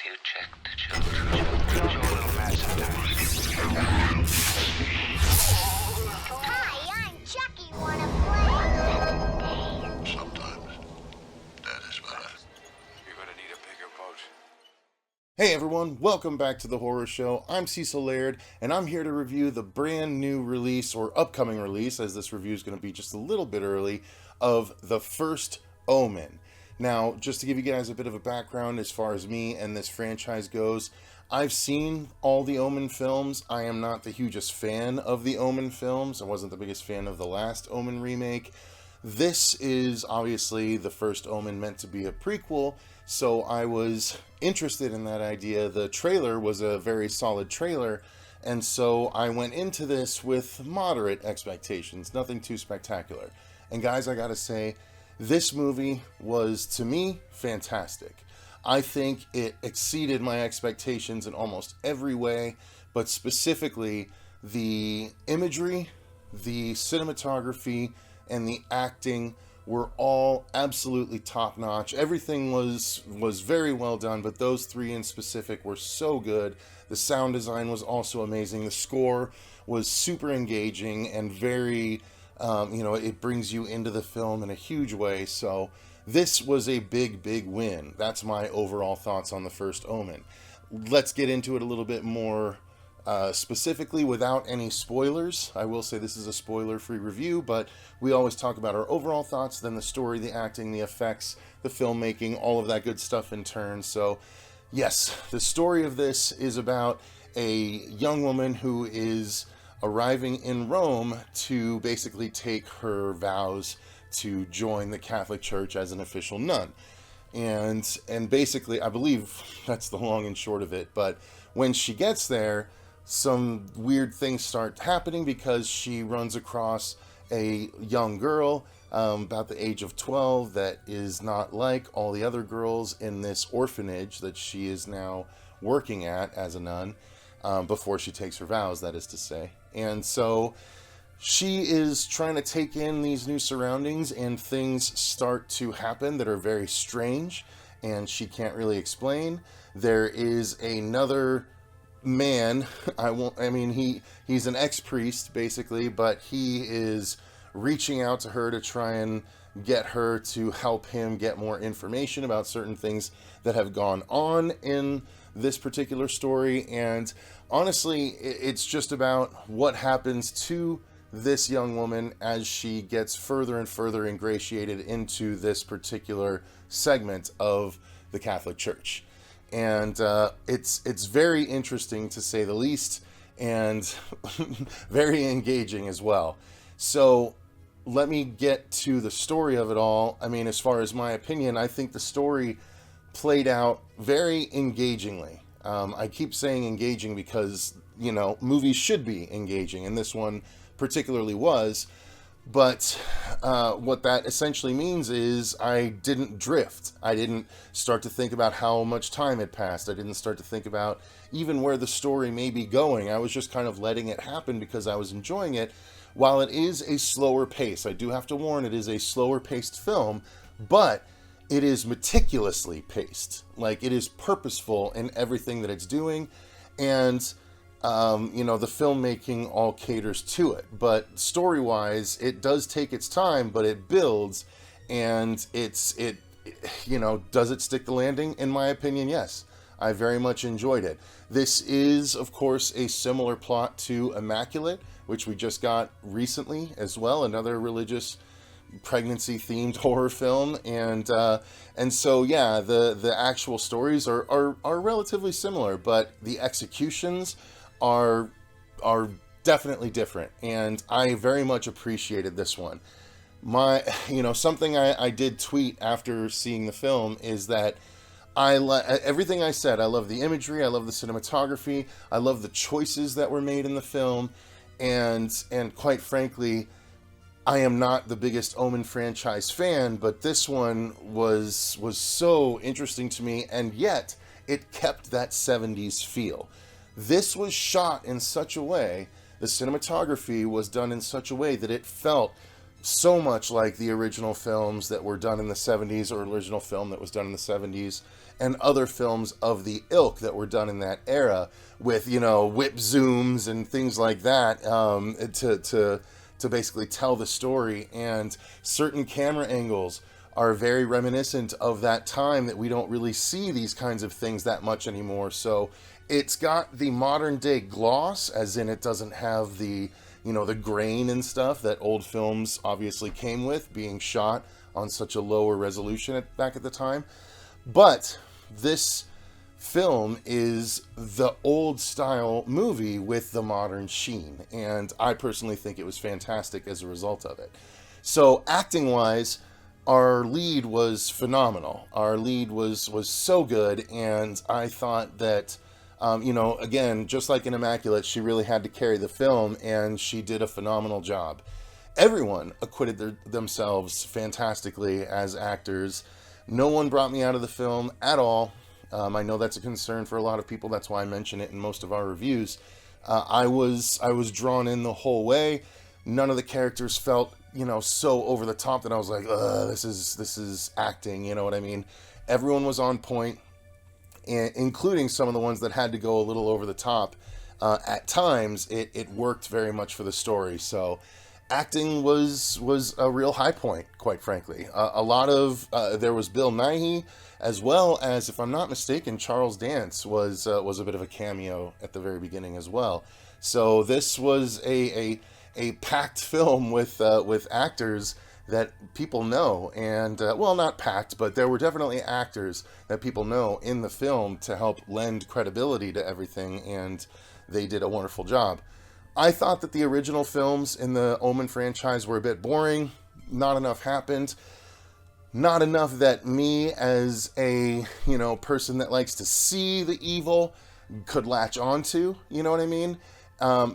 you check the children. Hi, I'm Chucky. Wanna play? Sometimes that is better. You're gonna need a bigger boat. Hey everyone, welcome back to the Horror Show. I'm Cecil Laird, and I'm here to review the brand new release, or upcoming release, as this review is going to be just a little bit early, of The First Omen. Now, just to give you guys a bit of a background as far as me and this franchise goes, I've seen all the Omen films. I am not the hugest fan of the Omen films. I wasn't the biggest fan of the last Omen remake. This is obviously The First Omen, meant to be a prequel, so I was interested in that idea. The trailer was a very solid trailer, and so I went into this with moderate expectations, nothing too spectacular. And guys, I gotta say, this movie was, to me, fantastic. I think it exceeded my expectations in almost every way, but specifically the imagery, the cinematography, and the acting were all absolutely top-notch. Everything was very well done, but those three in specific were so good. The sound design was also amazing. The score was super engaging and very, it brings you into the film in a huge way. So this was a big win. That's my overall thoughts on The First Omen. Let's get into it a little bit more specifically without any spoilers. I will say this is a spoiler-free review, but we always talk about our overall thoughts, then the story, the acting, the effects, the filmmaking, all of that good stuff in turn. So yes, the story of this is about a young woman who is arriving in Rome to basically take her vows to join the Catholic Church as an official nun. And basically, I believe that's the long and short of it, but when she gets there, some weird things start happening because she runs across a young girl about the age of 12 that is not like all the other girls in this orphanage that she is now working at as a nun, before she takes her vows, that is to say. And so she is trying to take in these new surroundings, and things start to happen that are very strange, and she can't really explain. There is another man, he's an ex-priest basically, but he is reaching out to her to try and get her to help him get more information about certain things that have gone on in this particular story. And honestly, it's just about what happens to this young woman as she gets further and further ingratiated into this particular segment of the Catholic Church. And it's very interesting, to say the least, and very engaging as well. So let me get to the story of it all. I mean, as far as my opinion, I think the story played out very engagingly. I keep saying engaging because, movies should be engaging, and this one particularly was. But what that essentially means is I didn't drift. I didn't start to think about how much time had passed. I didn't start to think about even where the story may be going. I was just kind of letting it happen because I was enjoying it. While it is a slower pace, I do have to warn, it is a slower paced film, but it is meticulously paced. Like, it is purposeful in everything that it's doing, and the filmmaking all caters to it. But story-wise, it does take its time, but it builds, and does it stick the landing? In my opinion, yes. I very much enjoyed it. This is, of course, a similar plot to Immaculate, which we just got recently as well, another religious pregnancy-themed horror film, and so yeah, the actual stories are relatively similar, but the executions are definitely different, and I very much appreciated this one. Something I did tweet after seeing the film is that everything I said. I love the imagery, I love the cinematography, I love the choices that were made in the film, and quite frankly, I am not the biggest Omen franchise fan, but this one was so interesting to me, and yet it kept that 70s feel. This was shot in such a way, the cinematography was done in such a way that it felt so much like the original films that were done in the 70s, or original film that was done in the 70s, and other films of the ilk that were done in that era with, whip zooms and things like that, to basically tell the story. And certain camera angles are very reminiscent of that time that we don't really see these kinds of things that much anymore. So it's got the modern day gloss, as in it doesn't have the the grain and stuff that old films obviously came with, being shot on such a lower resolution back at the time. But this film is the old style movie with the modern sheen, and I personally think it was fantastic as a result of it. So acting wise, our lead was phenomenal. Our lead was so good, and I thought that again, just like in Immaculate, she really had to carry the film, and she did a phenomenal job. Everyone acquitted themselves fantastically as actors. No one brought me out of the film at all. I know that's a concern for a lot of people. That's why I mention it in most of our reviews. I was drawn in the whole way. None of the characters felt so over the top that I was like, this is acting. You know what I mean? Everyone was on point, including some of the ones that had to go a little over the top. At times, it worked very much for the story. So acting was a real high point, quite frankly. A lot of there was Bill Nighy, as well as, if I'm not mistaken, Charles Dance was a bit of a cameo at the very beginning as well. So this was a packed film with actors that people know, and well, not packed, but there were definitely actors that people know in the film to help lend credibility to everything, and they did a wonderful job. I thought that the original films in the Omen franchise were a bit boring. Not enough happened. Not enough that me, as a person that likes to see the evil, could latch onto. You know what I mean?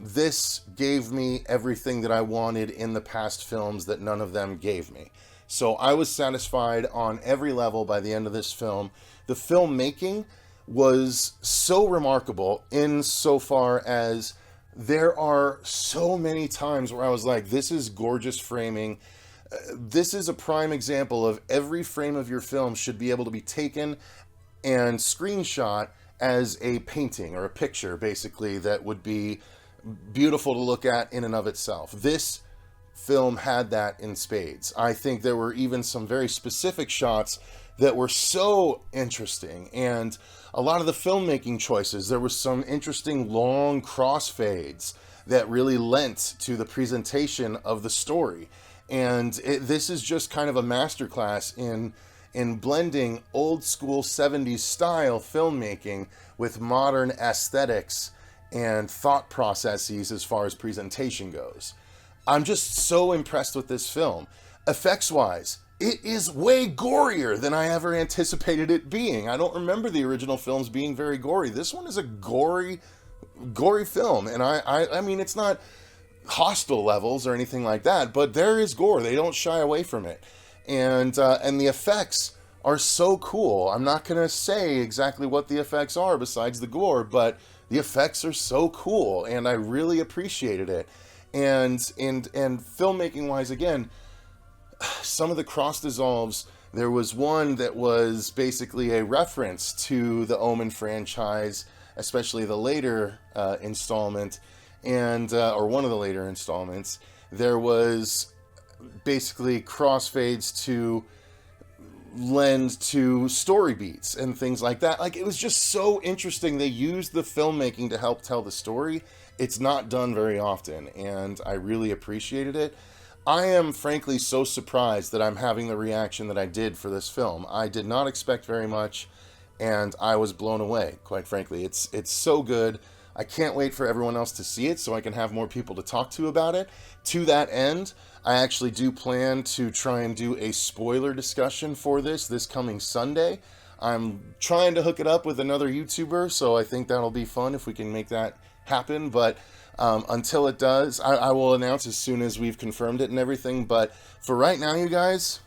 This gave me everything that I wanted in the past films that none of them gave me. So I was satisfied on every level by the end of this film. The filmmaking was so remarkable insofar as there are so many times where I was like, this is gorgeous framing. This is a prime example of every frame of your film should be able to be taken and screenshot as a painting or a picture, basically, that would be beautiful to look at in and of itself. This film had that in spades. I think there were even some very specific shots that were so interesting, and a lot of the filmmaking choices, there was some interesting long crossfades that really lent to the presentation of the story. And this is just kind of a masterclass in blending old school 70s style filmmaking with modern aesthetics and thought processes as far as presentation goes. I'm just so impressed with this film. Effects wise, it is way gorier than I ever anticipated it being. I don't remember the original films being very gory. This one is a gory film, and I mean, it's not Hostile levels or anything like that, but there is gore. They don't shy away from it, and the effects are so cool. I'm not gonna say exactly what the effects are besides the gore, but the effects are so cool, and I really appreciated it. And filmmaking wise, again, some of the cross dissolves, there was one that was basically a reference to the Omen franchise, especially the later installment, and or one of the later installments. There was basically crossfades to lend to story beats and things like that. Like, it was just so interesting. They used the filmmaking to help tell the story. It's not done very often, and I really appreciated it. I am frankly so surprised that I'm having the reaction that I did for this film. I did not expect very much, and I was blown away, quite frankly. It's so good. I can't wait for everyone else to see it so I can have more people to talk to about it. To that end, I actually do plan to try and do a spoiler discussion for this coming Sunday. I'm trying to hook it up with another YouTuber, so I think that'll be fun if we can make that happen. But until it does, I will announce as soon as we've confirmed it and everything. But for right now, you guys,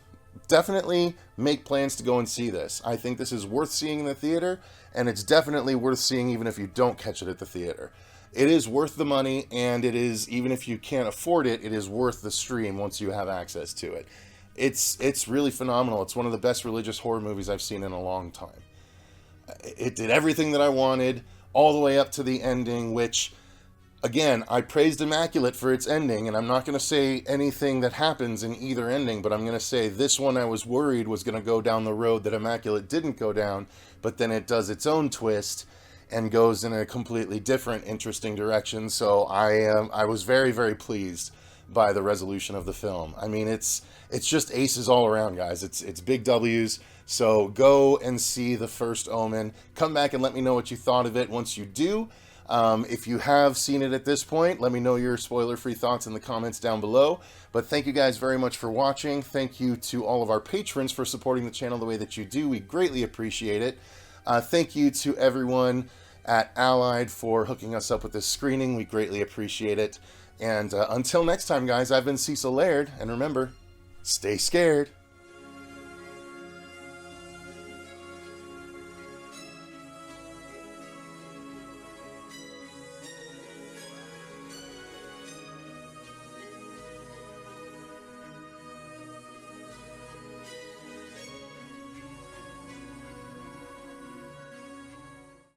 definitely make plans to go and see this. I think this is worth seeing in the theater, and it's definitely worth seeing even if you don't catch it at the theater. it is worth the money, and it is, even if you can't afford it, it is worth the stream once you have access to it. It's really phenomenal. It's one of the best religious horror movies I've seen in a long time. It did everything that I wanted, all the way up to the ending, which, again, I praised Immaculate for its ending, and I'm not going to say anything that happens in either ending, but I'm going to say this one I was worried was going to go down the road that Immaculate didn't go down, but then it does its own twist and goes in a completely different, interesting direction. So I was very, very pleased by the resolution of the film. I mean, it's just aces all around, guys. It's big W's. So go and see The First Omen. Come back and let me know what you thought of it once you do. If you have seen it at this point, let me know your spoiler-free thoughts in the comments down below. But thank you guys very much for watching. Thank you to all of our patrons for supporting the channel the way that you do. We greatly appreciate it. Thank you to everyone at Allied for hooking us up with this screening. We greatly appreciate it. And until next time, guys, I've been Cecil Laird. And remember, stay scared.